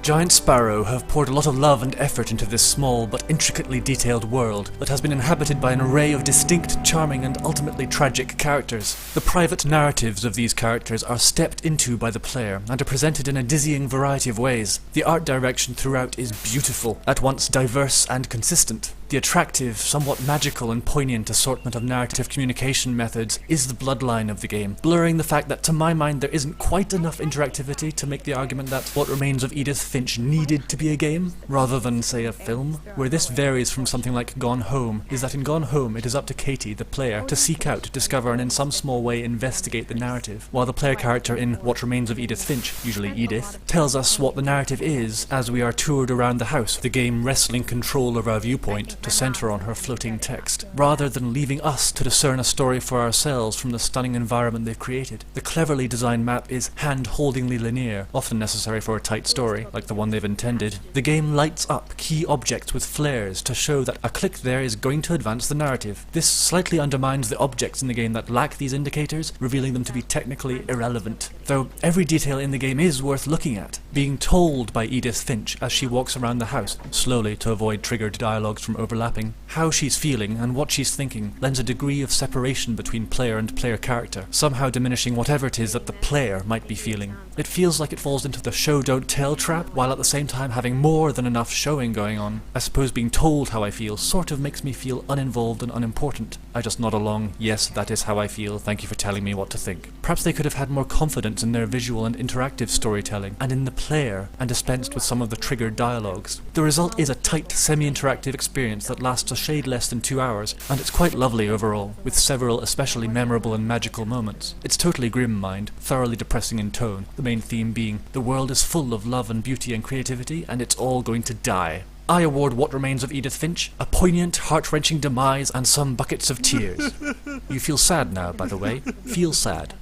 Giant Sparrow have poured a lot of love and effort into this small but intricately detailed world that has been inhabited by an array of distinct, charming and ultimately tragic characters. The private narratives of these characters are stepped into by the player and are presented in a dizzying variety of ways. The art direction throughout is beautiful, at once diverse and consistent. The attractive, somewhat magical and poignant assortment of narrative communication methods is the bloodline of the game, blurring the fact that to my mind there isn't quite enough interactivity to make the argument that What Remains of Edith Finch needed to be a game, rather than, say, a film. Where this varies from something like Gone Home is that in Gone Home it is up to Katie, the player, to seek out, discover and in some small way investigate the narrative, while the player character in What Remains of Edith Finch, usually Edith, tells us what the narrative is as we are toured around the house, the game wresting control of our viewpoint to center on her floating text, rather than leaving us to discern a story for ourselves from the stunning environment they've created. The cleverly designed map is hand-holdingly linear, often necessary for a tight story, like the one they've intended. The game lights up key objects with flares to show that a click there is going to advance the narrative. This slightly undermines the objects in the game that lack these indicators, revealing them to be technically irrelevant. Though every detail in the game is worth looking at. Being told by Edith Finch as she walks around the house, slowly to avoid triggered dialogues from overlapping, how she's feeling and what she's thinking lends a degree of separation between player and player character, somehow diminishing whatever it is that the player might be feeling. It feels like it falls into the show don't tell trap, while at the same time having more than enough showing going on. I suppose being told how I feel sort of makes me feel uninvolved and unimportant. I just nod along, yes, that is how I feel, thank you for telling me what to think. Perhaps they could have had more confidence in their visual and interactive storytelling, and in the player, and dispensed with some of the triggered dialogues. The result is a tight, semi-interactive experience that lasts a shade less than 2 hours, and it's quite lovely overall, with several especially memorable and magical moments. It's totally grim, mind, thoroughly depressing in tone, the main theme being, the world is full of love and beauty and creativity, and it's all going to die. I award What Remains of Edith Finch a poignant, heart-wrenching demise and some buckets of tears. You feel sad now, by the way. Feel sad.